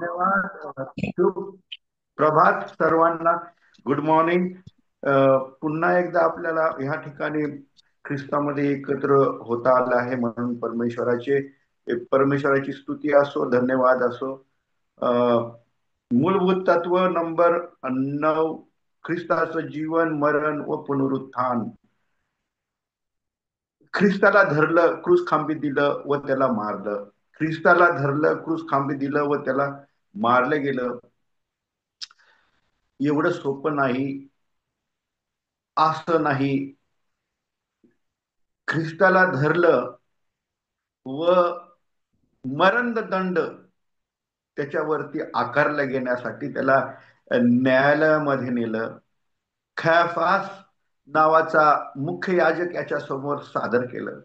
धन्यवाद. प्रभात सर्वांना. Good morning. पुन्हा एकदा आपल्याला ह्या ठिकाणी ख्रिस्तामध्ये एकत्र होता आलं आहे, म्हणून परमेश्वराची स्तुती असो, धन्यवाद असो. मूलभूत तत्व नंबर 9, ख्रिस्ताचं जीवन, मरण व पुनरुत्थान. ख्रिस्ताला धरलं, क्रूस खांबी दिलं व त्याला मारलं. ख्रिस्ताला धरलं, क्रूस खांबी दिलं व त्याला मारलं गेलं. एवढं सोपं नाही, असं नाही. ख्रिस्ताला धरलं व मरणदंड त्याच्यावरती आकारला घेण्यासाठी त्याला न्यायालयामध्ये नेलं. खयाफास नावाचा मुख्य याजक याच्या समोर सादर केलं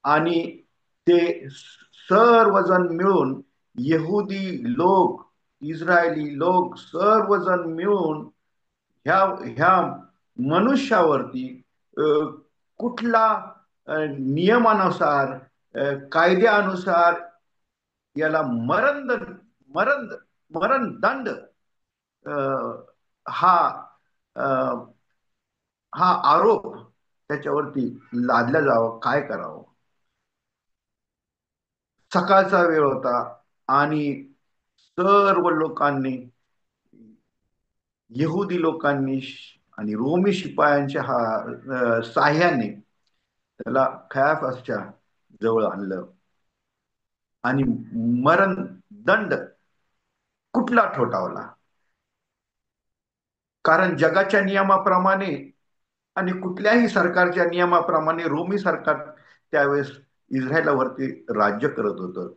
आणि ते सर्वजण मिळून, यहुदी लोक, इस्रायली लोक सर्वजण मिळून ह्या ह्या मनुष्यावरती कुठला नियमानुसार, कायद्यानुसार याला मरण मरणदंड हा हा आरोप त्याच्यावरती लादला जावं, काय करावं. सकाळचा वेळ होता आणि सर्व लोकांनी, यहुदी लोकांनी आणि रोमी शिपायांच्या साह्याने त्याला खयाफासच्या जवळ आणलं आणि मरण दंड कुठला ठोठावला. कारण जगाच्या नियमाप्रमाणे आणि कुठल्याही सरकारच्या नियमाप्रमाणे रोमी सरकार त्यावेळेस इस्रायलावरती राज्य करत होतं.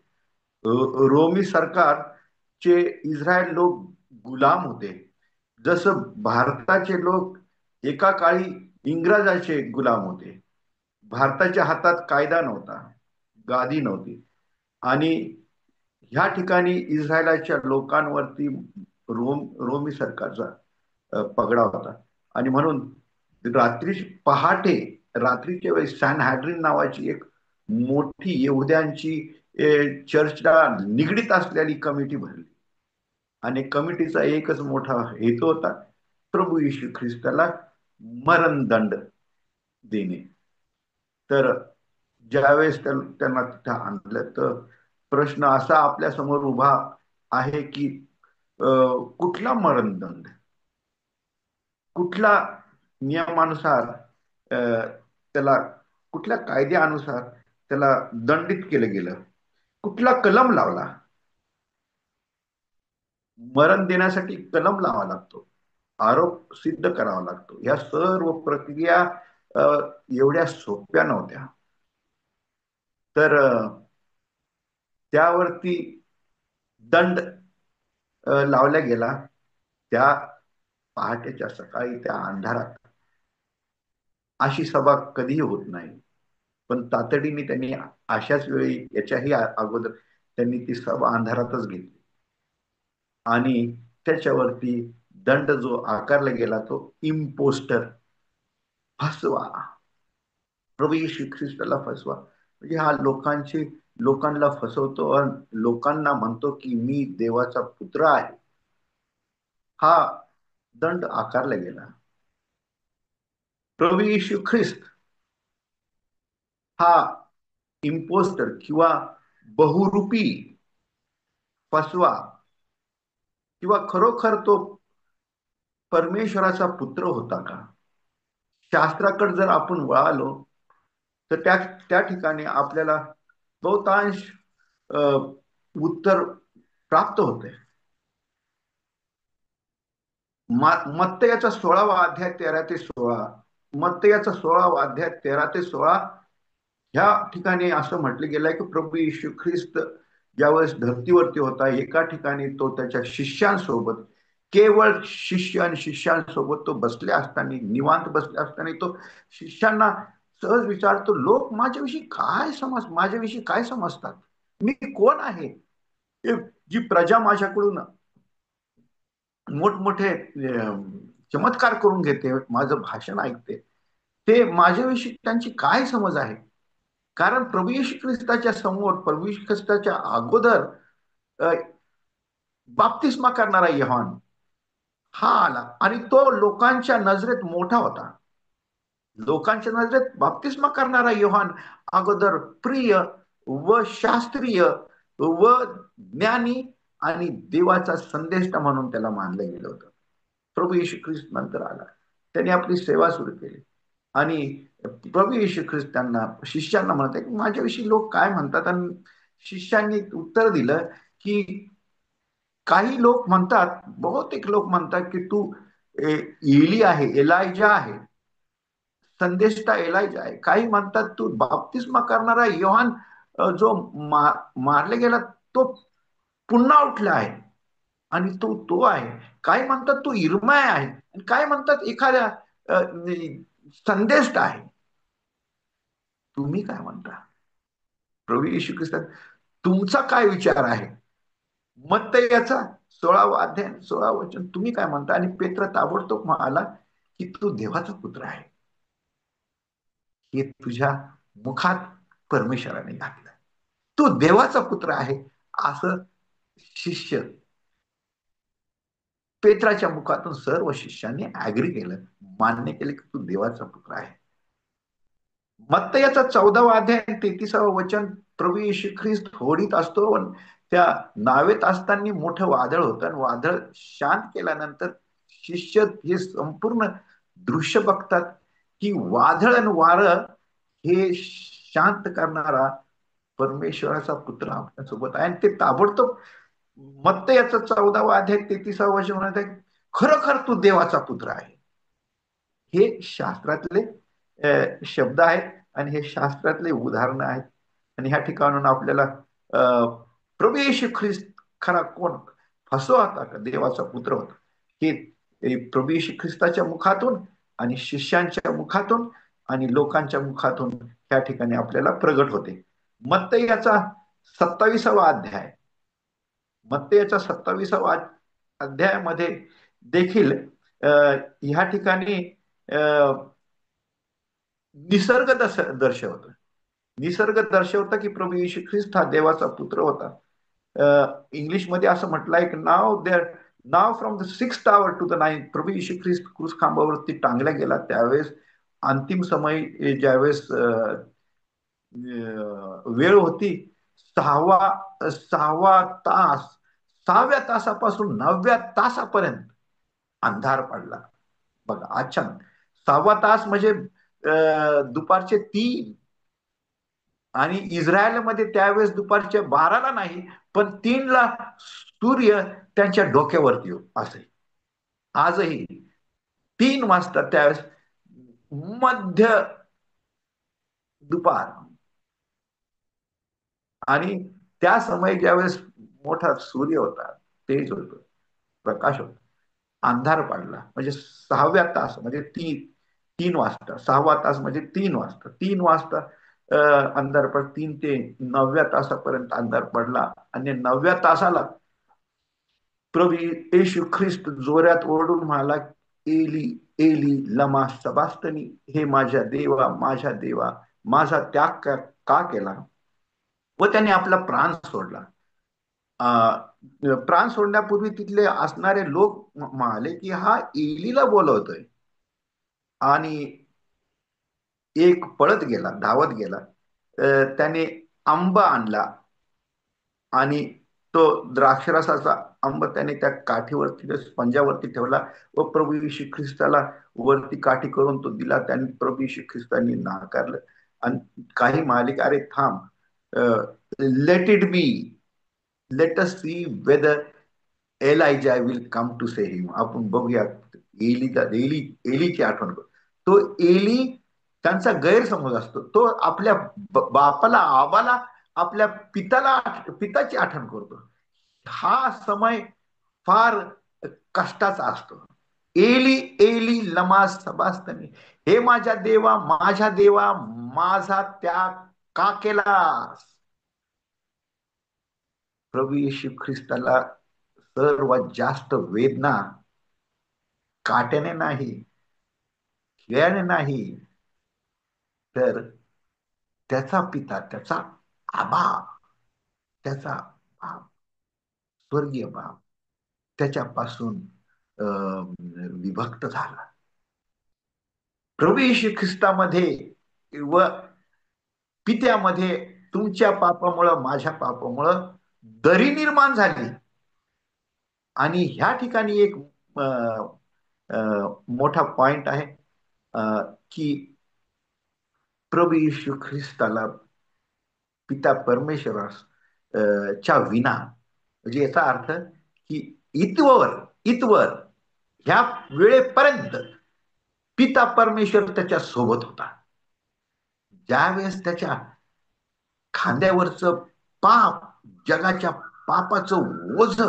रोमी सरकारचे इस्रायल लोक गुलाम होते, जसं भारताचे लोक एका काळी इंग्रजाचे गुलाम होते. भारताच्या हातात कायदा नव्हता, गादी नव्हती आणि ह्या ठिकाणी इस्रायलाच्या लोकांवरती रोमी सरकारचा पगडा होता. आणि म्हणून पहाटे रात्रीच्या वेळी सॅन हॅड्रिन नावाची एक मोठी यहुद्यांची चर्चला निगडीत असलेली कमिटी भरली आणि कमिटीचा एकच मोठा हेतू होता, प्रभू येशू ख्रिस्ताला मरणदंड देणे. तर ज्यावेळेस त्यांना तिथं आणलं, तर प्रश्न असा आपल्या समोर उभा आहे की कुठला मरणदंड, कुठला नियमानुसार त्याला, कुठल्या कायद्यानुसार त्याला दंडित केलं गेलं, कुठला कलम लावला. मरण देण्यासाठी कलम लावा लागतो, आरोप सिद्ध करावा लागतो. या सर्व प्रक्रिया एवढ्या सोप्या नव्हत्या. तर त्यावरती दंड लावला गेला. त्या पहाटेच्या सकाळी, त्या अंधारात. अशी सभा कधीही होत नाही, पण तातडीने त्यांनी अशाच वेळी, याच्याही अगोदर त्यांनी ती सभा अंधारातच घेतली आणि त्याच्यावरती दंड जो आकारला गेला तो इम्पोस्टर, फसवा, प्रभू येशू ख्रिस्ताला फसवा. म्हणजे हा लोकांना फसवतो आणि लोकांना म्हणतो की मी देवाचा पुत्र आहे. हा दंड आकारला गेला. प्रभू येशू ख्रिस्त हा इम्पोस्टर किंवा बहुरूपी फसवा, किंवा खरोखर तो परमेश्वराचा पुत्र होता का? शास्त्राकडे जर आपण वळालो तर त्या ठिकाणी आपल्याला बहुतांश उत्तर प्राप्त होते. मत्तयाचा 16वा अध्याय 13 ते 16, मत्तयाचा 16वा अध्याय 13 ते 16 ह्या ठिकाणी असं म्हटलं गेलंय की प्रभू येशू ख्रिस्त ज्यावेळेस धर्तीवरती होता, एका ठिकाणी तो त्याच्या शिष्यांसोबत, केवळ शिष्य आणि शिष्यांसोबत तो बसले असताना, निवांत बसले असताना, तो शिष्यांना सहज विचारतो, लोक माझ्याविषयी काय समजतात, मी कोण आहे? जी प्रजा माझ्याकडून मोठमोठे चमत्कार करून घेते, माझं भाषण ऐकते, ते माझ्याविषयी त्यांची काय समज आहे? कारण प्रभू येशू ख्रिस्ताच्या समोर, प्रभू येशू ख्रिस्ताच्या अगोदर बाप्तिस्मा करणारा योहान हा आला आणि तो लोकांच्या नजरेत मोठा होता. लोकांच्या नजरेत बाप्तिस्मा करणारा योहान अगोदर प्रिय व शास्त्रीय व ज्ञानी आणि देवाचा संदेष्टा म्हणून त्याला मानलं गेलं होतं. प्रभू येशू ख्रिस्त नंतर आला, त्याने आपली सेवा सुरू केली आणि प्रभू येशू ख्रिस्त त्यांना शिष्यांना म्हणत की माझ्याविषयी लोक काय म्हणतात. आणि शिष्यांनी उत्तर दिलं की काही लोक म्हणतात, बहुतेक लोक म्हणतात की तू एली आहे, एलायजा आहे, संदेष्टा एलायजा आहे. काही म्हणतात तू बाप्तिस्मा करणारा योहान जो मारले गेला तो पुन्हा उठला आहे आणि तो आहे. काही म्हणतात तू इर्माय आहे आणि काय म्हणतात एखाद्या संदेष्ट आहे. तुम्ही काय म्हणता? प्रभू येशू ख्रिस्तात तुमचा काय विचार आहे? मत्त याचा 16वा अध्याय 16 वचन तुम्ही काय म्हणता? आणि पेत्र ताबडतोब म्हणाला की तू देवाचा पुत्र आहे. हे तुझ्या मुखात परमेश्वराने घातलं, तू देवाचा पुत्र आहे असं शिष्य पेत्राच्या मुखातून सर्व शिष्यांनी ऍग्री केलं, मान्य केलं की तू देवाचा पुत्र आहे. मत्तयाचा 14वा अध्याय 33वा वचन प्रभू येशू ख्रिस्त होडीत असतो, त्या नावेत असताना मोठं वादळ होतं आणि वादळ शांत केल्यानंतर शिष्य हे संपूर्ण दृश्य बघतात की वादळ आणि वारं हे शांत करणारा परमेश्वराचा पुत्र आपल्यासोबत आहे. आणि ते ताबडतोब मत्त याचा 14वा अध्याय 33वा वचन म्हणत आहे, खरोखर तू देवाचा पुत्र आहे. हे शास्त्रातले शब्द आहेत आणि हे शास्त्रातले उदाहरणं आहेत. आणि ह्या ठिकाणून आपल्याला प्रभू येशू ख्रिस्त खरा कोण फसवा होता का देवाचा पुत्र होता हे प्रभू येशू ख्रिस्ताच्या मुखातून आणि शिष्यांच्या मुखातून आणि लोकांच्या मुखातून त्या ठिकाणी आपल्याला प्रगट होते. मत्ती याचा 27वा अध्याय, मत्ती याचा 27वा अध्यायामध्ये देखील ह्या ठिकाणी निसर्ग दर्शवतं. निसर्ग दर्शवतं की प्रभू येशू ख्रिस्त हा देवाचा पुत्र होता. इंग्लिशमध्ये असं म्हटलंय की now from the 6th hour to the 9th, प्रभू येशू ख्रिस्त क्रूस खांबावरती टांगला गेला त्यावेळेस अंतिम समय ज्यावेळेस वेळ होती, सहावा सहावा तास, 6व्या तासापासून 9व्या तासापर्यंत अंधार पडला. बघा अचानक 6वा तास म्हणजे दुपारचे 3, आणि इस्रायलमध्ये त्यावेळेस दुपारच्या 12ला नाही पण 3ला सूर्य त्यांच्या डोक्यावरती असे. आजही 3 वाजता त्यावेळेस मध्य दुपार, आणि त्या समयी ज्यावेळेस मोठा सूर्य होता, तेज होत, प्रकाश होता, अंधार पडला म्हणजे 6व्या तास म्हणजे 3 वाजता, 6वा तास म्हणजे 3 वाजता, 3 वाजता अंधार पड, 3 ते 9व्या तासापर्यंत अंधार पडला. आणि 9व्या तासाला प्रभू येशू ख्रिस्त जोरात ओरडून म्हणाला, एली एली लमा सबास्तनी, हे माझ्या देवा माझा त्याग का केला. व त्याने आपला प्राण सोडला. प्राण सोडण्यापूर्वी तिथले असणारे लोक म्हणाले की हा एलीला बोलवतोय. आणि एक पळत गेला, धावत गेला, त्याने आंबा आणला आणि तो द्राक्षरसाचा आंब त्याने त्या काठीवरती पंजावरती ठेवला व प्रभू येशू ख्रिस्ताला वरती काठी करून तो दिला. त्यांनी प्रभू येशू ख्रिस्तांनी नाकारलं आणि काही मालिक अरे थांब, let it be, let us see whether Elijah will come to save him. आपण बघूया एलीची आठवण करू. तो एली त्यांचा गैरसमज असतो, तो आपल्या बापाला आबाला आपल्या पिताची आठवण करतो. हा समय फार कष्टाचा असतो. एली एली लमा सबास्तनी, हे माझ्या देवा माझा त्याग का केलास. प्रभू येशू ख्रिस्ताला सर्वात जास्त वेदना काट्याने नाही, खिळ्याने नाही, तर त्याचा पिता, त्याचा आबा, त्याचा बाप, स्वर्गीय बाप त्याच्यापासून विभक्त झाला. प्रभू येशू ख्रिस्तामध्ये व पित्यामध्ये तुमच्या पापामुळं, माझ्या पापामुळं दरी निर्माण झाली. आणि ह्या ठिकाणी एक मोठा पॉइंट आहे, की प्रभू येशू ख्रिस्ताला पिता परमेश्वरास च्या विना, म्हणजे याचा अर्थ की इतवर ह्या वेळेपर्यंत पिता परमेश्वर त्याच्या सोबत होता. ज्यावेळेस त्याच्या खांद्यावरचं पाप, जगाच्या पापाचं ओझ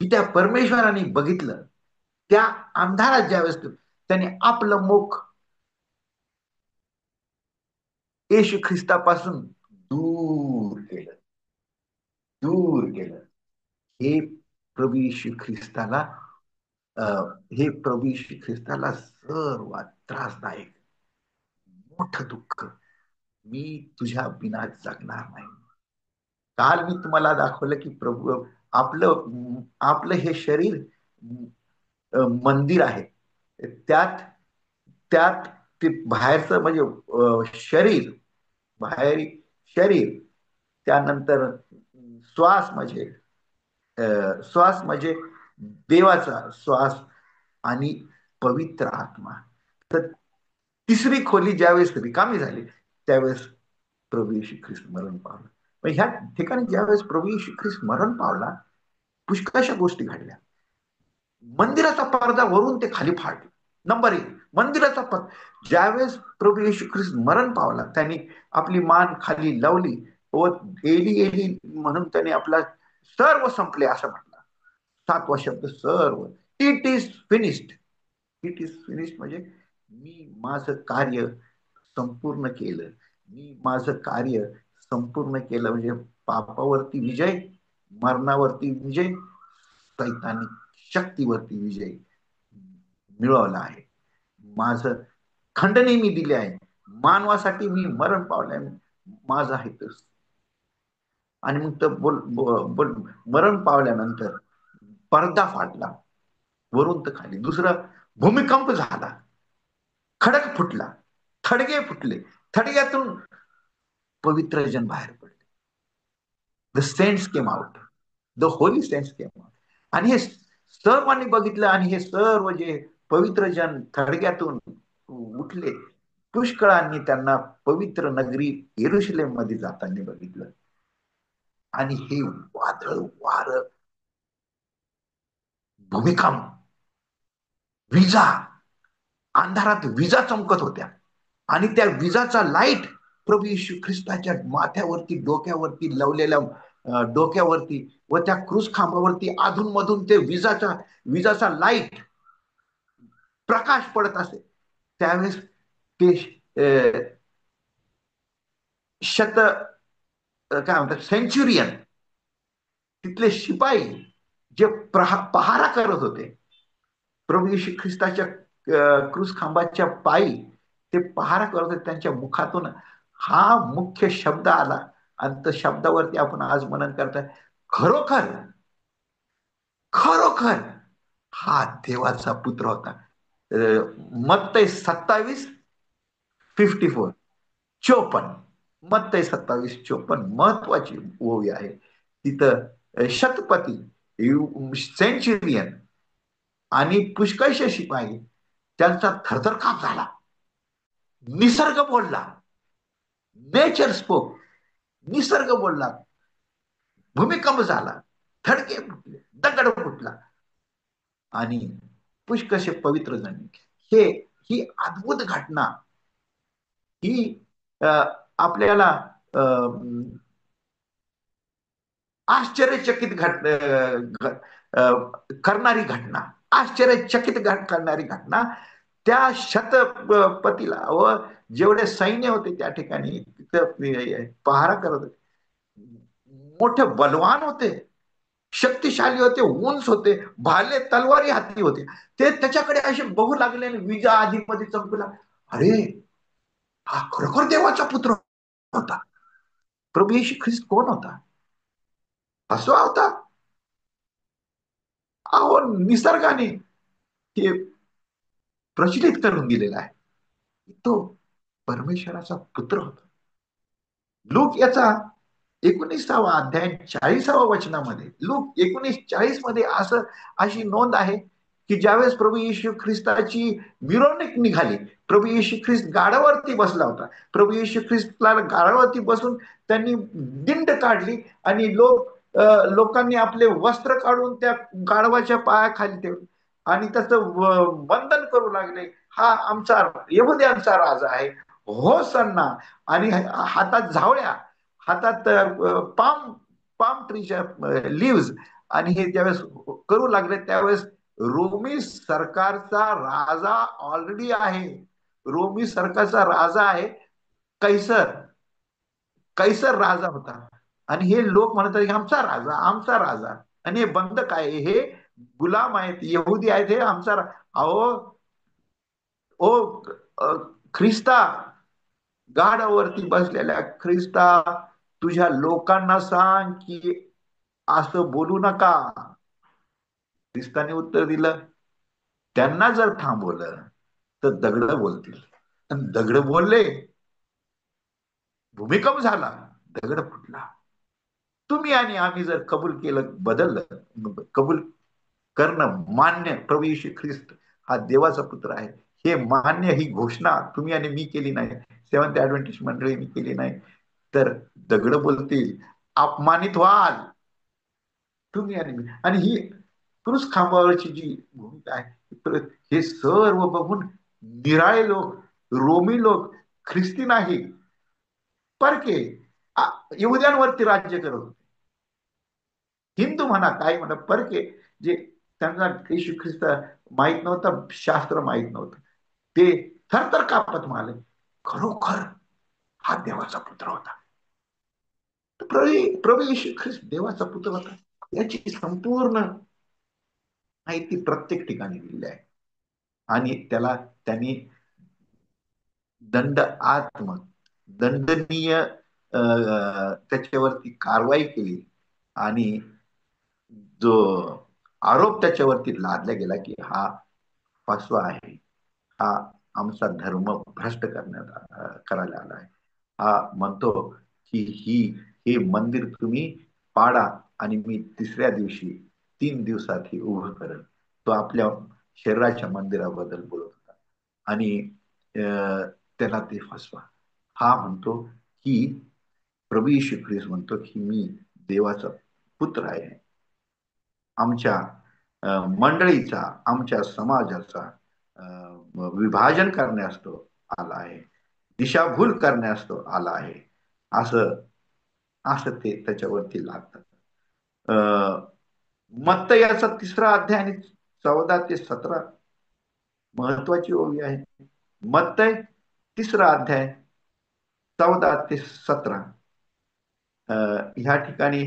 पिता परमेश्वराने बघितलं, त्या अंधारात ज्यावेळेस त्याने आपलं मुख येशू ख्रिस्तापासून दूर केलं, दूर केलं. हे प्रभू येशू ख्रिस्ताला हे प्रभू येशू ख्रिस्ताला सर्वात त्रासदायक मोठं दुःख. मी तुझ्या बिना जगणार नाही. काल मी तुम्हाला दाखवलं की प्रभू आपलं आपलं हे शरीर मंदिर आहे. त्यात त्यात ते बाहेरचं म्हणजे शरीर, बाहेर शरीर, त्यानंतर श्वास म्हणजे श्वास म्हणजे देवाचा श्वास आणि पवित्र आत्मा. तर तिसरी खोली ज्यावेळेस रिकामी झाली त्यावेळेस प्रभू येशू ख्रिस्त मरण पावला. ह्या ठिकाणी ज्यावेळेस प्रभू येशू ख्रिस्त मरण पावला, पुष्कळशा गोष्टी घडल्या. मंदिराचा पडदा वरून ते खाली फाडला. नंबर 1, मंदिराचा पडदा ज्यावेळेस प्रभू येशू ख्रिस्त मरण पावला, त्यांनी आपली मान खाली लावली व एली एली म्हणून त्याने आपला सर्व संपले असं म्हटलं. 7वा शब्द सर्व. It is finished. It is finished म्हणजे मी माझं कार्य संपूर्ण केलं. मी माझं कार्य संपूर्ण केलं म्हणजे पापावरती विजय, मरणावरती विजय, सैतानिक शक्तीवरती विजय मिळवला आहे. माझं खंडणी मी दिली आहे. मानवासाठी मी मरण पावलंय. माझा आहे तस. आणि मग तर बोल मरण पावल्यानंतर पडदा फाटला वरून तर खाली. दुसरं, भूमिकंप झाला, खडक फुटला, थडगे फुटले, थडग्यातून पवित्र जन बाहेर पडले. The saints came out, the holy saints came out. आणि हे सर्वांनी बघितलं आणि हे सर्व जे पवित्र जन थडग्यातून उठले, पुष्कळांनी त्यांना पवित्र नगरी येरुशलेम मध्ये जाताना बघितलं. आणि हे वादळ, वार, भूमिकंप, विजा, अंधारात विजा चमकत होत्या आणि त्या विजाचा लाईट प्रभू येशू ख्रिस्ताच्या माथ्यावरती, डोक्यावरती लावलेल्या डोक्यावरती व त्या क्रूस खांबावरती अधून मधून ते विजाचा लाईट, प्रकाश पडत असे. त्यावेळेस ते काय म्हणतात, सेंच्युरियन, तिथले शिपाई जे पहारा करत होते प्रभू येशू ख्रिस्ताच्या क्रूस खांबाच्या पायी, ते पहारा करत होते. त्यांच्या मुखातून हा मुख्य शब्द आला आणि त्या शब्दावरती आपण आज मनन करताय, खरोखर खरोखर हा देवाचा पुत्र होता. मत्तई 27:54, 54, मत्तई 27:54 महत्वाची ओवी आहे. तिथं शतपती, सेंच्युरियन आणि पुष्कळशे शिपाई त्यांचा थरथर काप झाला. निसर्ग बोलला, नेचर स्पोक, निसर्ग बोलला, भूमिकंप झाला, थडके फुटले, दगड फुटला आणि पुष्कळशे पवित्र झाले. ही अद्भुत घटना ही आपल्याला आश्चर्यचकित करणारी घटना, आश्चर्यचकित करणारी घटना. त्या शतपतीला व जेवढे सैन्य होते त्या ठिकाणी तिथं पहारा करत होते, मोठे बलवान होते, शक्तिशाली होते, उंच होते, भाले तलवारी हाती होते. ते त्याच्याकडे असे बघू लागले आणि विजा आधीमध्ये चमकू लागला. अरे, हा खरोखर देवाचा पुत्र होता. प्रभू येशू ख्रिस्त कोण होता? फसवा होता? निसर्गाने हे प्रचलित करून दिलेला आहे. तो परमेश्वराचा पुत्र होता. लूक याचा 19वा अध्याय 40व्या वचनामध्ये, लूक 19:40 मध्ये अशी नोंद आहे की ज्यावेळेस प्रभू येशू ख्रिस्ताची मिरवणूक निघाली, प्रभू येशू ख्रिस्त गाढावरती बसला होता. प्रभू येशू ख्रिस्तला गाढावरती बसून त्यांनी दिंड काढली आणि लोकांनी आपले वस्त्र काढून त्या गाढवाच्या पायाखाली ठेवले आणि त्याचं वंदन करू लागले. हा आमचा यहुद्यांचा राजा आहे, हो सन्ना. आणि हातात झावळ्या, हातात पाम पाम ट्रीच्या लिव्ज, आणि हे ज्यावेळेस करू लागले त्यावेळेस रोमी सरकारचा राजा ऑलरेडी आहे. रोमी सरकारचा राजा आहे, कैसर. कैसर राजा होता. आणि हे लोक म्हणत आहेत की आमचा राजा, आमचा राजा. आणि हे बंद काय, हे गुलाम आहेत, यहुदी आहेत, हे आमचा अहो, ओ ख्रिस्ता, गाडावरती बसलेल्या ख्रिस्ता, तुझ्या लोकांना सांग की असं बोलू नका. ख्रिस्ताने उत्तर दिलं, त्यांना जर थांबवलं तर दगड बोलतील. आणि दगड बोलले, भूमिकंप झाला, दगड फुटला. तुम्ही आणि आम्ही जर कबूल केलं, बदललं, कबूल करणं मान्य, प्रभू येशू ख्रिस्त हा देवाचा पुत्र आहे, हे मान्य, ही घोषणा तुम्ही आणि मी केली नाही, सेवंथ ऍडव्हेंटिस्ट मंडळींनी केली नाही, तर दगड बोलतील, अपमानित व्हाल तुम्ही आणि मी. आणि ही क्रूस खांबावरची जी भूमिका आहे, हे सर्व बघून निराळे लोक, रोमी लोक, ख्रिस्ती नाही, परके यहुद्यांवरती राज्य करत होते. हिंदू म्हणा, काय म्हणा, परके, जे त्यांना येशू ख्रिस्त माहित नव्हतं, शास्त्र माहित नव्हतं, ते थरथर कापत म्हणाले, खरोखर हा देवाचा पुत्र होता. प्रभू येशू ख्रिस्त देवाचा पुत्र होता, याची संपूर्ण माहिती प्रत्येक ठिकाणी दिलेली आहे. आणि त्याला त्यांनी दंडनीय त्याच्यावरती कारवाई केली. आणि जो आरोप त्याच्यावरती लादला गेला की हा फसवा आहे, हा आमचा धर्म भ्रष्ट करायला आला आहे, हा म्हणतो की हे मंदिर तुम्ही पाडा आणि मी तिसऱ्या दिवशी 3 दिवसात हे उभं करेल. तो आपल्या शरीराच्या मंदिराबद्दल बोलत होता. आणि त्याला ते फसवा. हा म्हणतो की प्रभू येशू ख्रिस्त म्हणतो की मी देवाचा पुत्र आहे, आमच्या मंडळीचा, आमच्या समाजाचा विभाजन करण्यास तो आला आहे, दिशाभूल करण्यास तो आला आहे, असं असं ते त्याच्यावरती लागतात. मत्त याचा 3रा अध्याय आणि 14 ते 17 महत्वाची ओवी आहे. मत्तय 3रा अध्याय 14 ते 17 ह्या ठिकाणी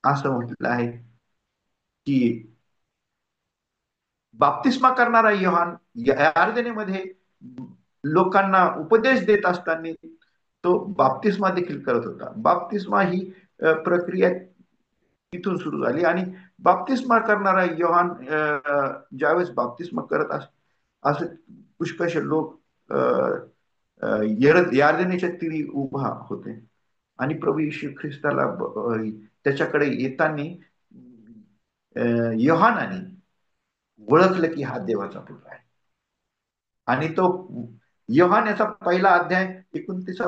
असं म्हटलं आहे की बाप्तिस्मा करणारा योहान यार्दनेमध्ये लोकांना उपदेश देत असताना तो बाप्तिस्मा देखील करत होता. बाप्तिस्मा ही प्रक्रिया तिथून सुरू झाली. आणि बाप्तिस्मा करणारा योहान ज्यावेळेस बाप्तिस्मा करत असे पुष्कळशे लोक यार्दनेच्या तीरी उभा होते. आणि प्रभू येशू ख्रिस्ताला त्याच्याकडे येताना योहानाने ओळखलं की हा देवाचा पुत्र आहे. आणि तो योहान याचा 1 अध्याय 29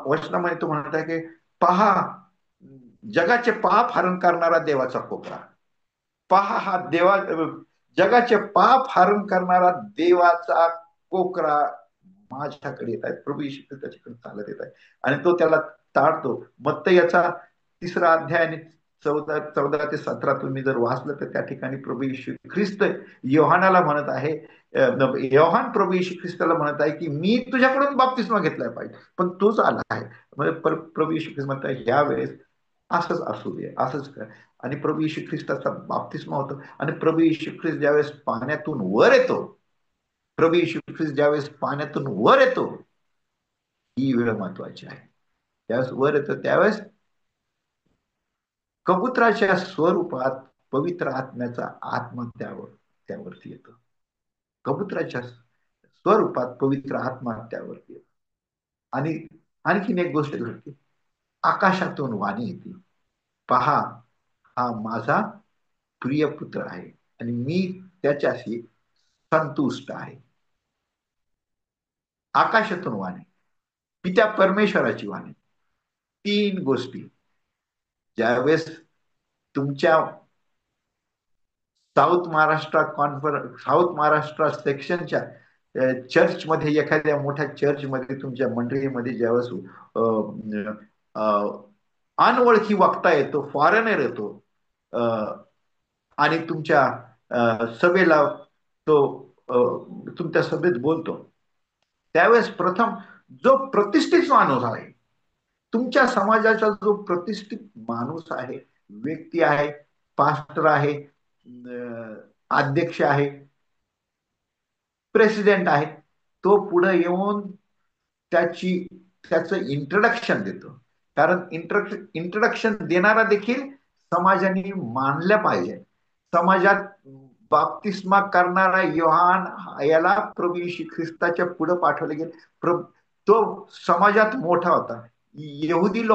वचनामध्ये तो म्हणत आहे की पहा, जगाचे पाप हरण करणारा देवाचा कोपरा. पहा, हा जगाचे पाप हरण करणारा देवाचा कोकरा माझ्याकडे येत आहे. प्रभू येशू त्याच्याकडे चालत येत आहे आणि तो त्याला ताडतो. मत्त याचा 3रा अध्याय आणि 14 ते 17 तुम्ही जर वाचलं तर त्या ठिकाणी प्रभू येशू ख्रिस्त योहानाला म्हणत आहे, योहान प्रभू येशू ख्रिस्ताला म्हणत आहे की मी तुझ्याकडून बाप्तिस्मा घेतलाय पाहिजे, पण तूच आला आहे. म्हणजे प्रभू येशू ख्रिस्त म्हणत आहे ह्या वेळेस असंच असू दे, असंच कर. आणि प्रभू येशू ख्रिस्ताचा बाप्तिस्मा होतो. आणि प्रभू येशू ख्रिस्त ज्यावेळेस पाण्यातून वर येतो, प्रभू येशू ख्रिस्त ज्यावेळेस पाण्यातून वर येतो, ही वेळ महत्वाची आहे. त्यावेळेस वर येतो त्यावेळेस कबुतराच्या स्वरूपात पवित्र आत्म्याचा आत्मा त्यावरती येतो. कबुतराच्या स्वरूपात पवित्र आत्मा त्यावरती येतो. आणि आणखीन एक गोष्ट घडते, आकाशातून वाणी येते, पहा हा माझा प्रिय पुत्र आहे आणि मी त्याच्याशी संतुष्ट आहे. आकाशातून वाणी, पित्या परमेश्वराची वाणी. तीन गोष्टी ज्यावेळेस तुमच्या साऊथ महाराष्ट्र सेक्शनच्या चर्चमध्ये, एखाद्या मोठ्या चर्चमध्ये, तुमच्या मंडळीमध्ये ज्यावेळेस अनओळखी वक्ता येतो, फॉरेनर येतो आणि तुमच्या सभेला तो तुमच्या सभेत बोलतो, त्यावेळेस प्रथम जो प्रतिष्ठित माणूस आहे, तुमच्या समाजाचा जो प्रतिष्ठित माणूस आहे, व्यक्ती आहे, पास्टर आहे, अध्यक्ष आहे, प्रेसिडेंट आहे, तो पुढे येऊन त्याचं इंट्रोडक्शन देतो. कारण इंट्रोडक्शन देणारा देखील समाजाने मानलं पाहिजे. समाजात बाप्तिस्मा करणारा योहान याला प्रभू येशू ख्रिस्ताच्या पुढे पाठवले गेले. तो समाजात मोठा होता. यहुदी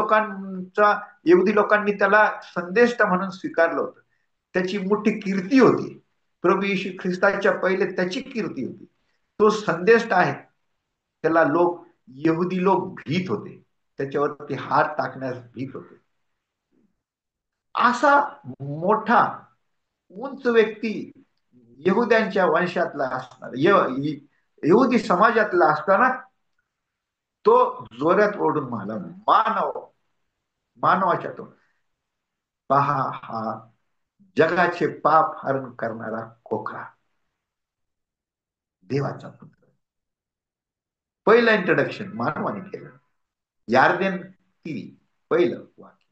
लोकांनी त्याला संदेष्टा म्हणून स्वीकारलं होतं. त्याची मोठी कीर्ती होती. प्रभू येशू ख्रिस्ताच्या पहिले त्याची कीर्ती होती. तो संदेष्टा आहे, त्याला यहुदी लोक भीत होते, त्याच्यावरती हात टाकण्यास भीत होते. असा मोठा उंच व्यक्ती यहुद्यांच्या वंशातला असणार, यहुदी समाजातला असताना तो जोरात ओढून मला मानवाच्या तो, पहा हा जगाचे पाप हरण करणारा खोकरा, देवाचा पुत्र. पहिलं इंट्रोडक्शन मानवाने केलं. यार्देन ती पहिलं वाक्य,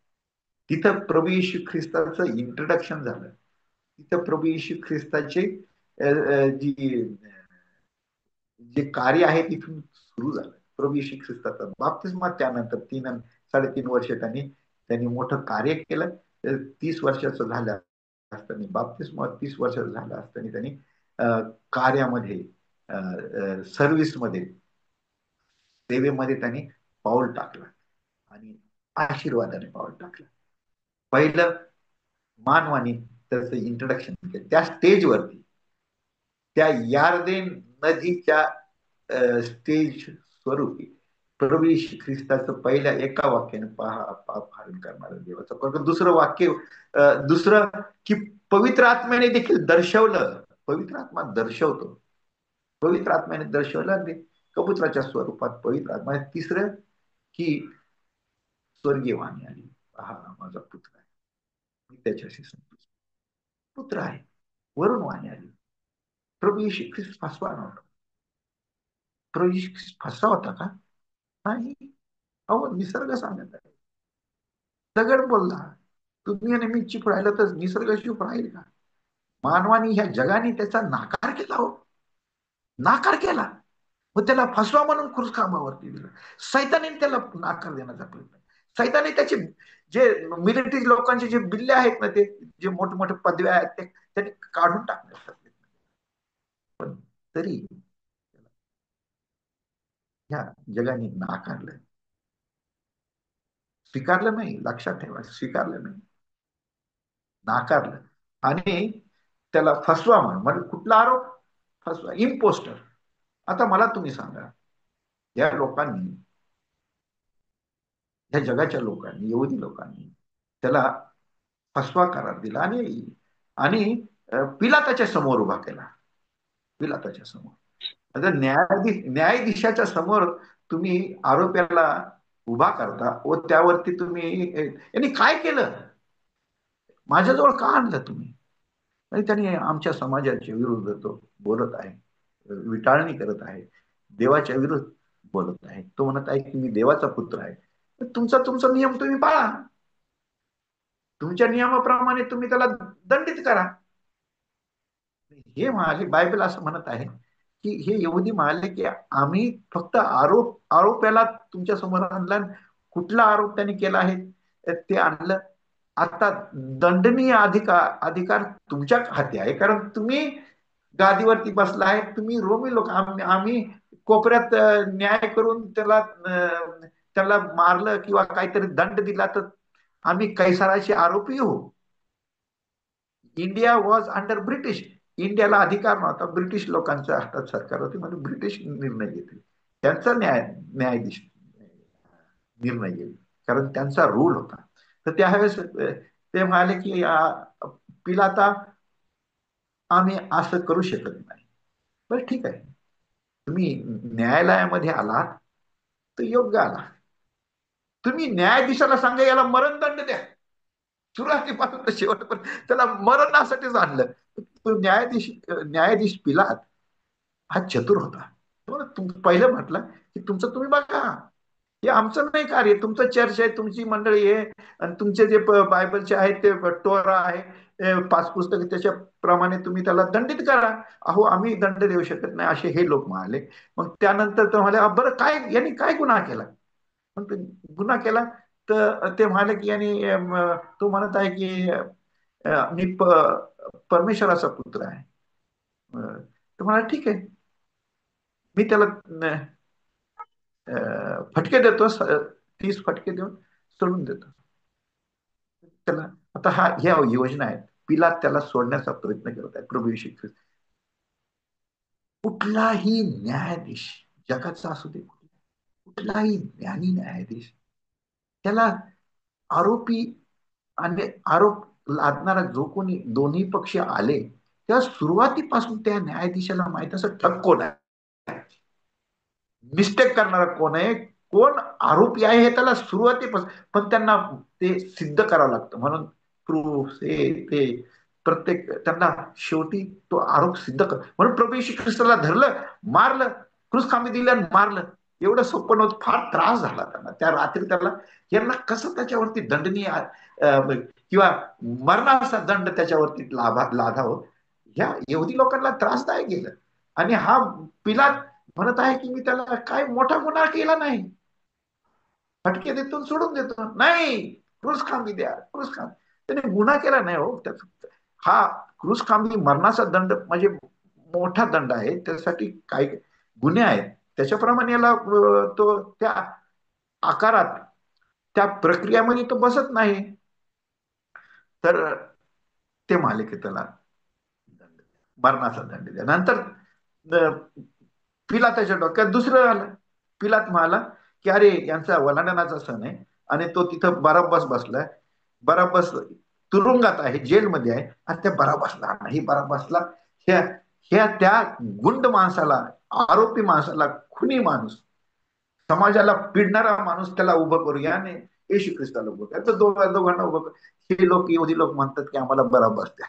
तिथं प्रभू येशू ख्रिस्ताचं इंट्रोडक्शन झालं. तिथं प्रभू येशू ख्रिस्ताचे जे कार्य आहे तिथून सुरू झालं. प्रभू येशू ख्रिस्ताचा बाप्तिस्मा, त्यानंतर 3-3.5 वर्ष त्यांनी मोठं कार्य केलं. 30 वर्षाचं झालं असताना बाप्तिस्मा, 30 वर्षाचं झालं असताना त्यांनी कार्यामध्ये, सर्व्हिसमध्ये, सेवेमध्ये त्यांनी पाऊल टाकलं आणि आशीर्वादाने पाऊल टाकलं. पहिलं मानवानी त्याचं इंट्रोडक्शन केलं. त्या स्टेजवरती, त्या यार्देन नदीच्या स्टेज स्वरूपी प्रभू येशू ख्रिस्ताचं पहिल्या एका वाक्याने, पहा पाप हरण करणारा देवाचा पुत्र. दुसरं वाक्य, दुसरं की पवित्र आत्म्याने देखील दर्शवलं. पवित्र आत्मा दर्शवतो, पवित्र आत्म्याने दर्शवलं कबुतराच्या स्वरूपात पवित्र आत्मा. तिसरं की स्वर्गीय वाणी आली, पहा माझा पुत्र आहे, मी त्याच्याशी संतुष्ट. पुत्र आहे, वरून वाणी आली. प्रभू येशू ख्रिस्त फसवा नव्हता. प्रभू येशू ख्रिस्त फसवा होता का? नाही. अहो, निसर्ग सांगत आहे, दगड बोलला, तुम्ही आणि मी चूप राहिलं तर निसर्ग चूप राहील का? मानवानी, ह्या जगाने त्याचा नाकार केला. हो, नाकार केला. मग त्याला फसवा म्हणून क्रूसखांबावरती दिलं. सैताने त्याला नाकार देण्याचा प्रयत्न, सैताने त्याचे जे मिलिटरी लोकांचे जे बिल्ले आहेत ना, ते जे मोठे पदव्या आहेत, ते त्यांनी काढून टाकण्याचा प्रयत्न. पण तरी ह्या जगाने नाकारलं, स्वीकारलं नाही. लक्षात ठेवा, स्वीकारलं नाही, नाकारलं. आणि त्याला फसवा म्हणजे कुठला आरोप? फसवा, इम्पोस्टर. आता मला तुम्ही सांगा, या लोकांनी, या जगाच्या लोकांनी, यहुदी लोकांनी त्याला फसवा करार दिला आणि आणि पिलाताच्या समोर उभा केला. पिलाताच्या समोर, आता न्यायाधीशाच्या समोर तुम्ही आरोप्याला उभा करता व त्यावरती तुम्ही, यांनी काय केलं, माझ्याजवळ का आणलं तुम्ही? आणि त्यांनी आमच्या समाजाच्या विरुद्ध तो बोलत आहे, विटाळणी करत आहे, देवाच्या विरुद्ध बोलत आहे. तो म्हणत आहे की मी देवाचा पुत्र आहे. तुमचा नियम तुम्ही पाळा, तुमच्या नियमाप्रमाणे तुम्ही त्याला दंडित करा. हे म्हणाले, बायबल असं म्हणत आहे की हे यहुदी म्हणाले की आम्ही फक्त आरोपाला तुमच्या समोर आणला, कुठला आरोप त्यांनी केला आहे ते आणलं, आता दंडनीय अधिकार तुमच्या हाती आहे, कारण तुम्ही गादीवरती बसला आहे. तुम्ही रोमी लोक, आम्ही कोपऱ्यात न्याय करून त्याला मारलं किंवा काहीतरी दंड दिला तर आम्ही कैसाराचे आरोपी हो. India was under British. इंडियाला अधिकार नव्हता, ब्रिटिश लोकांच्या हातात सरकार होते, म्हणजे ब्रिटिश निर्णय घेतील. त्यांचा न्यायाधीश निर्णय घेईल, कारण त्यांचा रूल होता. तर त्यावेळेस ते म्हणाले की पिलाता आम्ही असं करू शकत नाही. बरं ठीक आहे, तुम्ही न्यायालयामध्ये आलात तर योग्य आला. तुम्ही न्यायाधीशाला सांगा याला मरणदंड द्या, सुरुवातीपासून तर शेवटपर्यंत त्याला मरणासाठीच आणलं. तो न्यायाधीश पिलात हा चतुर होता. पहिलं म्हटलं की तुमचं तुम्ही बघा, हे आमचं नाही कार्य, तुमचं चर्च आहे, तुमची मंडळी आहे, आणि तुमचे जे बायबलचे आहेत ते टोरा आहे, 5 पुस्तक, त्याच्याप्रमाणे तुम्ही त्याला दंडित करा. अहो आम्ही दंड देऊ शकत नाही असे हे लोक म्हणाले. मग त्यानंतर ते म्हणाले बरं काय यांनी काय गुन्हा केला. मग गुन्हा केला तर ते म्हणाले की यांनी तो म्हणत आहे की मी परमेश्वराचा पुत्र आहे. तर म्हणाला ठीक आहे, मी त्याला फटके देतो, 30 फटके देऊन सोडून देतो त्याला. आता ह्या योजना आहेत. पिलात त्याला सोडण्याचा प्रयत्न करत आहे. प्रभू येशू ख्रिस्त, कुठलाही न्यायाधीश जगाचा असू दे, कुठलाही ज्ञानी न्यायाधीश त्याला आरोपी आणि आरोप लादणारा जो कोणी दोन्ही पक्ष आले, त्या सुरुवातीपासून त्या न्यायाधीशाला माहित असं ठग कोण आहे, मिस्टेक करणारा कोण आहे, कोण आरोपी आहे हे त्याला सुरुवातीपासून. पण त्यांना ते सिद्ध करावं लागतं, म्हणून प्रूफ हे ते प्रत्येक त्यांना शेवटी तो आरोप सिद्ध कर. म्हणून प्रभू येशू ख्रिस्ताला धरलं, मारलं, क्रूस खांबी दिलं आणि मारलं. एवढं सोपं नव्हतं, फार त्रास झाला त्यांना त्या रात्री. त्याला यांना कसं त्याच्यावरती दंडनीय किंवा मरणाचा दंड त्याच्यावरती लाधावं, ह्या यहुदी लोकांना त्रासदायक गेलं. आणि हा पिलात म्हणत आहे की मी त्याला काय मोठा गुन्हा केला नाही, फटके देतो सोडून देतो. नाही, क्रूस खांबी द्या, क्रूस खांबी. त्याने गुन्हा केला नाही हो. हा क्रूस खांबी मरणाचा दंड म्हणजे मोठा दंड आहे, त्यासाठी काही गुन्हे आहेत, त्याच्याप्रमाणे याला तो त्या आकारात त्या प्रक्रियामध्ये तो बसत नाही. तर ते मालिके त्याला मरणाचा दंड द्या. नंतर पिलाताच्या डोक्यात दुसरं आलं. पिलात म्हणाला की अरे यांचा वलांडनाचा सण आहे आणि तो तिथं बराब्बास बसलाय. बराब्बास तुरुंगात आहे, जेलमध्ये आहे, आणि त्या बराब्बासला नाही, बराब्बासला ह्या ह्या त्या गुंड माणसाला, आरोपी माणसाला, खुनी माणूस, समाजाला पिडणारा माणूस त्याला उभं करूया आणि येशू ख्रिस्ताला उभं करूया. तर दोघांना उभं कर. हे लोक, यहुदी लोक म्हणतात की आम्हाला बराब्बास द्या,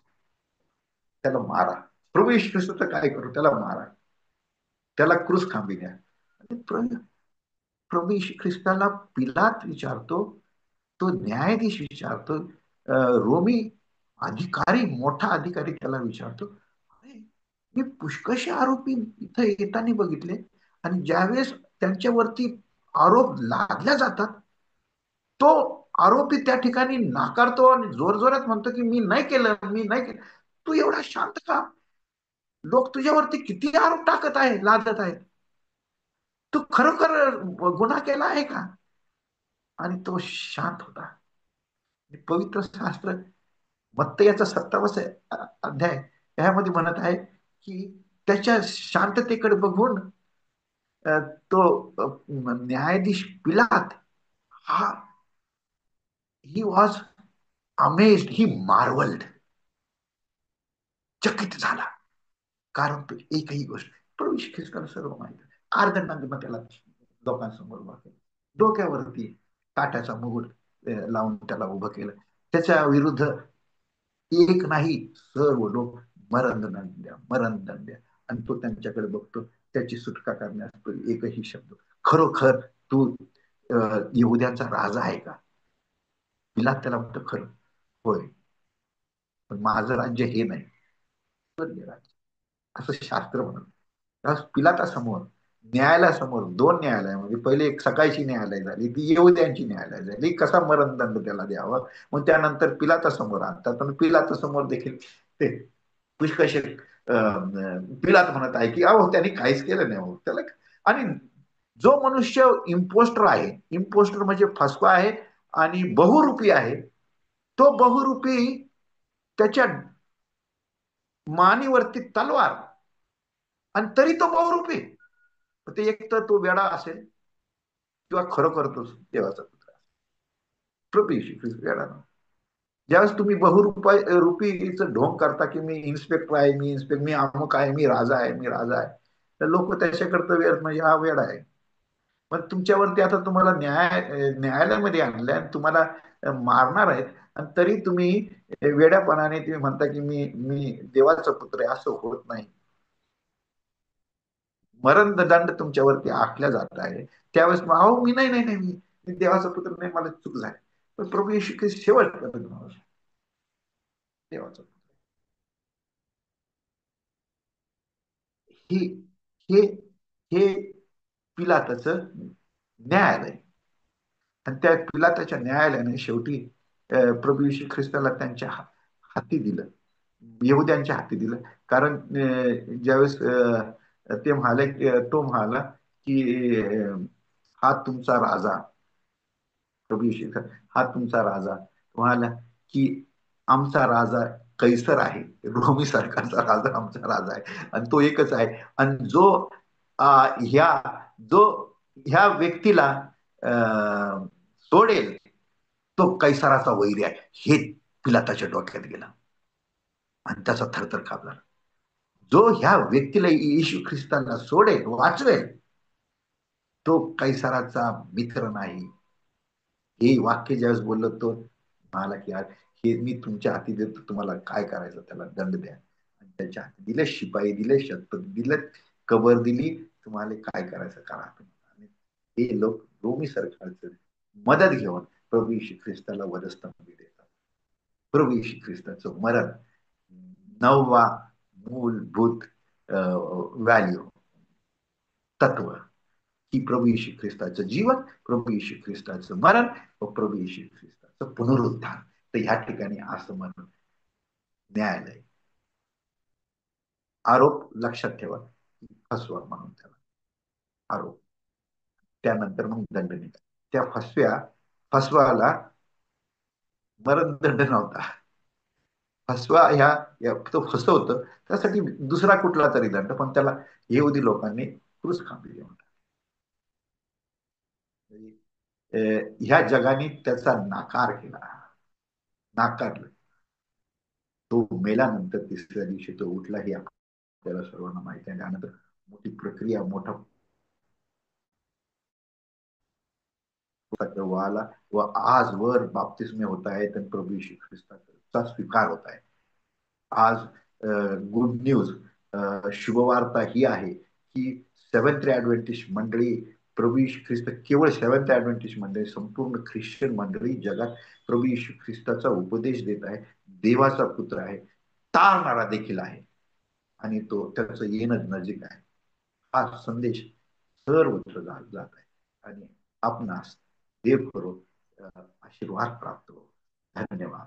त्याला मारा. प्रभू येशू ख्रिस्ताचं काय करू, त्याला मारा, त्याला क्रूस खांबी द्या. प्रभू येशू ख्रिस्ताला पिलात विचारतो, तो न्यायाधीश विचारतो, रोमी अधिकारी, मोठा अधिकारी त्याला विचारतो, मी पुष्कळशे आरोपी इथं येताना बघितले, आणि ज्यावेळेस त्यांच्यावरती आरोप लादल्या जातात तो आरोपी त्या ठिकाणी नाकारतो आणि जोरजोरात म्हणतो की मी नाही केलं, मी नाही केलं. तू एवढा शांत का? लोक तुझ्यावरती किती आरोप टाकत आहे, लादत आहेत, तू खरोखर गुन्हा केला आहे का? आणि तो शांत होता. पवित्र शास्त्र मत्तयाचा 27 अध्याय यामध्ये म्हणत आहे की त्याच्या शांततेकडे बघून तो न्यायाधीश पिलात हा, ही वॉज अमेज्ड, ही मार्वल्ड, चकित झाला. कारण तो एकही गोष्ट, प्रभू येशू ख्रिस्ताला सर्व माहिती. अर्धनग्न त्याला लोकांसमोर उभा केलं, डोक्यावरती काट्याचा मुकुट लावून त्याला उभं केलं. त्याच्या विरुद्ध एक नाही, सर्व लोक मरणदंड द्या, मरणदंड द्या. आणि तो त्यांच्याकडे बघतो, त्याची सुटका करण्यास तो एकही शब्द, खरोखर तू यहुद्यांचा राजा आहे का? पिलात त्याला म्हणतो खरं, होय, पण माझं राज्य हे नाही, स्वर्गीय राज्य, असं शास्त्र म्हणत. पिलातासमोर न्यायालयासमोर दोन न्यायालयामध्ये पहिले एक सकाळची न्यायालय झाली, ती येहुद्यांची न्यायालय झाली, कसा मरणदंड त्याला द्यावा. मग त्यानंतर पिलातासमोर आणतात, पण पिलातासमोर देखील ते पुष्कशे पिलात म्हणत आहे की अहो त्यांनी काहीच केलं नाही, हो त्याला. आणि जो मनुष्य इम्पोस्टर आहे, इम्पोस्टर म्हणजे फसवा आहे आणि बहुरूपी आहे, तो बहुरूपी त्याच्या मानेवरती तलवार, आणि तरी तो बहुरूपी. ते एक तर तो वेडा असेल किंवा खरोखर तो देवाचा पुत्र असेल. प्रभू येशू ख्रिस्त वेडा नाही. ज्यावेळेस तुम्ही रूपीचं ढोंग करता की मी इन्स्पेक्टर आहे, मी इन्स्पेक्टर, मी अमुक आहे, मी राजा आहे, मी राजा आहे, तर लोक त्याच्याकडे वेळ म्हणजे हा वेळ आहे. पण तुमच्यावरती आता तुम्हाला न्यायालयामध्ये आणलंय आणि तुम्हाला मारणार आहेत, आणि तरी तुम्ही वेड्यापणाने तुम्ही म्हणता की मी मी देवाचा पुत्र आहे. असं होत नाही. मरणदंड तुमच्यावरती आखल्या जात आहे. त्यावेळेस अहो मी नाही नाही नाही मी मी देवाचा पुत्र नाही, मला चूक झाली. पण प्रभू येशू ख्रिस्त शेवटपर्यंत देवाचा पुत्र. हे हे हे पिलाताचं न्यायालय. आणि त्या पिलाताच्या न्यायालयाने शेवटी प्रभू येशू ख्रिस्ताला त्यांच्या हाती दिलं, येहुद्यांच्या हाती दिलं. कारण ज्यावेळेस ते म्हणाले, तो म्हणाला की हा तुमचा राजा, प्रभू येशू हा तुमचा राजा म्हणाला की आमचा राजा कैसर आहे, रोमी सरकारचा राजा आमचा राजा आहे, आणि तो एकच आहे. आणि जो ह्या जो ह्या व्यक्तीला सोडेल तो कैसराचा वैरी आहे, हे पिलाताच्या डोक्यात गेलं आणि त्याचा थरथर कापला. जो ह्या व्यक्तीला येशू ख्रिस्ताला सोडेल, वाचवेल, तो कैसराचा मित्र नाही. हे वाक्य ज्यावेळेस बोललो तो म्हणाला की यार, हे मी तुमच्या हाती देतो, तुम्हाला काय करायचं त्याला दंड द्या. आणि त्याच्या हाती दिले, शिपाई दिले, शतपथ दिले, कबर दिली, तुम्हाला काय करायचं करा. आणि हे लोक रोमी सरकारचं मदत घेऊन प्रभू येशू ख्रिस्ताला वधस्तंभी देतात. प्रभू येशू ख्रिस्ताचं मरण नववा मूलभूत व्हॅल्यू, तत्व, की प्रभू येशू ख्रिस्ताचं जीवन, प्रभू येशू ख्रिस्ताचं मरण व प्रभू येशू ख्रिस्ताचं पुनरुत्थान. तर ह्या ठिकाणी असं म्हणून न्यायालय, आरोप लक्षात ठेवा, फसवा म्हणून त्याला आरोप, त्यानंतर मग दंड निघाला. त्या फसवाला मरणदंड नव्हता. फसवा तो फसवत त्यासाठी दुसरा कुठला तरी दंड, पण त्याला येहुदी लोकांनी क्रूस खांबली देऊन टाकली. ह्या जगाने त्याचा नाकार केला, नाकारलं. तो मेल्यानंतर तिसऱ्या दिवशी तो उठला, हे आपल्याला सर्वांना माहिती आहे. त्यानंतर मोठी प्रक्रिया, मोठा वाला व आजवर बाप्तिस्मे होत आहेत आणि प्रभू येशू ख्रिस्ताचा स्वीकार होत आहे. आज गुड न्यूज, शुभवार्ता ही आहे की सेव्हन्थ ऍडव्हेंटिस्ट मंडळी, प्रभू येशू ख्रिस्त केवळ सेव्हन्थ ऍडव्हेंटिस्ट मंडळी, संपूर्ण ख्रिश्चन मंडळी जगात प्रभू येशू ख्रिस्ताचा उपदेश देत आहे. देवाचा पुत्र आहे, तारणारा देखील आहे, आणि तो त्याचं येणं नजीक आहे. हा संदेश सर्वत्र जात आहे. आणि आपणास देव करो आशीर्वाद प्राप्त हो. धन्यवाद.